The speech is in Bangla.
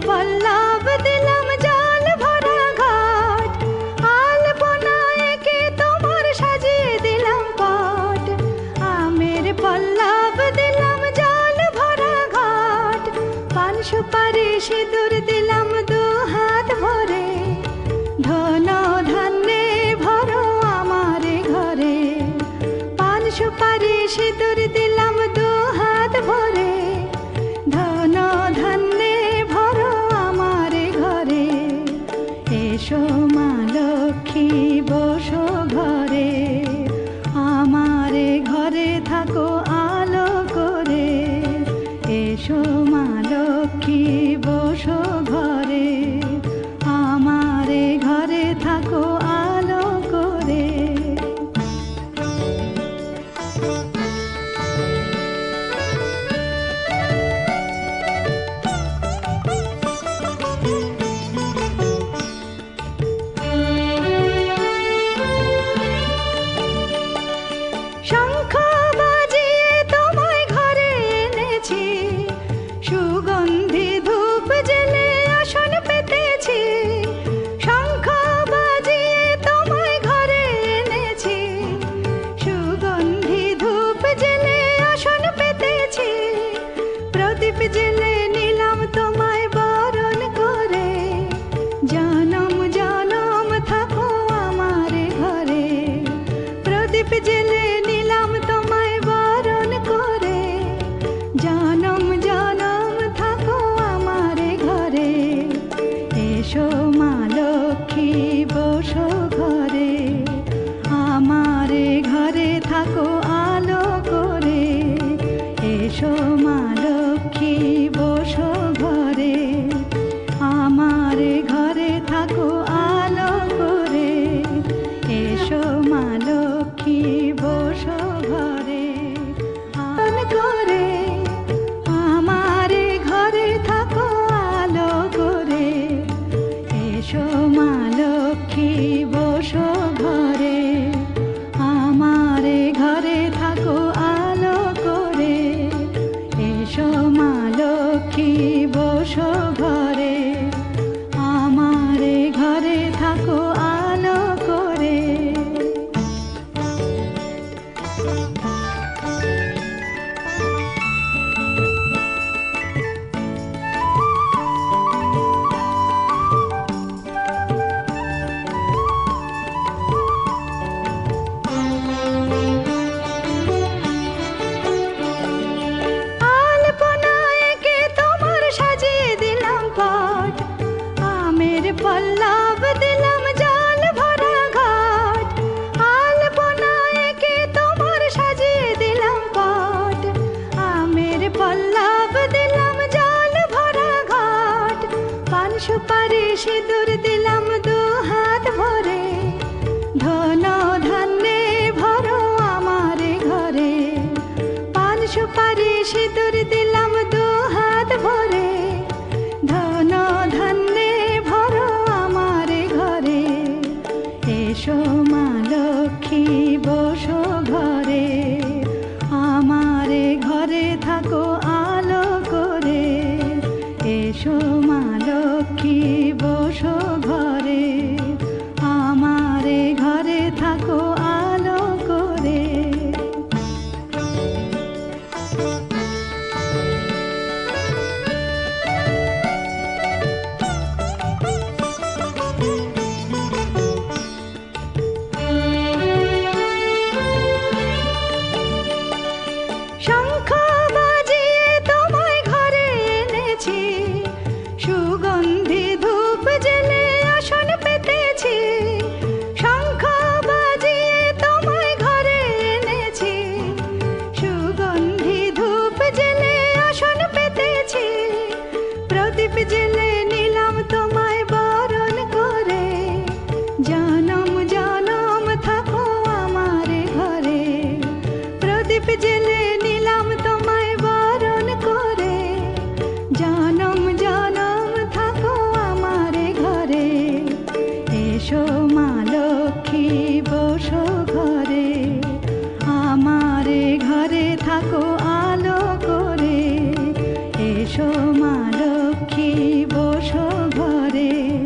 পল্লব দিলাম জল ভরা ঘাট, আলপনা এঁকে তোমার সাজিয়ে দিলাম পট। আমের পল্লব দিলাম জল ভরা ঘাট, পান সুপারি সিঁদুর দিলাম দু হাত ভরে। ধন ধান্যে ভরো আমার ঘরে, পান সুপারি সিঁদুর দিলাম দু হাত ভরে। ধন ধান্যে ভরো আমার ঘরে, এসো মা লক্ষ্মী বসো ঘরে, আমার ঘরে থাকো আলো করে। এসো মা লক্ষ্মী বসো ঘরে, আমার ঘরে থাকো আলো করে। শঙ্খ বাজিয়ে তোমায় ঘরে এনেছি, সুগন্ধি ধূপ জেলে আসন পেতেছি। শঙ্খ বাজিয়ে তোমায় ঘরে এনেছি, সুগন্ধি ধূপ জেলে আসন পেতেছি। প্রদীপ জেলে নিলাম তোমায় বরণ করে, জনম জনম থাকো আমার ঘরে। প্রদীপ জেলে নিলাম তোমায় বরণ করে, জনম জনম থাকো আমার ঘরে। এসো মা লক্ষ্মী বসো ঘরে, আমার ঘরে থাকো আলো করে। এসো মা লক্ষ্মী বসো ঘরে, আমার ঘরে থাকো আলো করে। এসো মা লক্ষ্মী বসো ঘরে, আন করে, আমার ঘরে থাকো আলো করে। এসো মা লক্ষ্মী বসো ঘরে, আমার ঘরে থাকো আলো করে। এসো মা লক্ষ্মী বসো ঘরে, আমার ঘরে থাকো আলো করে। আলপনা এঁকে তোমার সাজিয়ে দিলাম পট, আমের পল্লব দিলাম জল ভরা ঘাট। আলপনা এঁকে তোমার সাজিয়ে দিলাম পট, আমের পল্লব দিলাম জল ভরা ঘাট। পান সুপারি সিঁদুর দিলাম দু হাত ভরে, ধন ধান্যে ভরো আমার ঘরে। পান সুপারি সিঁদুর দিলাম দু হাত ভরে, ধন ধান্যে ভরো আমার ঘরে। এসো মা লক্ষ্মী বসো ঘরে, আমার ঘরে থাকো আলো করে। এসো মা লক্ষ্মী বসো ঘরে, আমার ঘরে থাকো আলো করে। শঙ্খ বাজিয়ে তোমায় ঘরে এনেছি, সুগন্ধি ধূপ জেলে আসন পেতেছি। শঙ্খ বাজিয়ে তোমায় ঘরে এনেছি, সুগন্ধি ধূপ জেলে আসন পেতেছি। প্রদীপ জেলে নিলাম তোমায় বরণ করে, জনম জনম থাকো আমার ঘরে। প্রদীপ জেলে নিলাম তোমায় বরণ করে, জনম জনম থাকো আমার ঘরে। এসো মা লক্ষ্মী বসো ঘরে, আমার ঘরে থাকো আলো করে। এসো মা লক্ষ্মী লক্ষ্মী বসো ঘরে।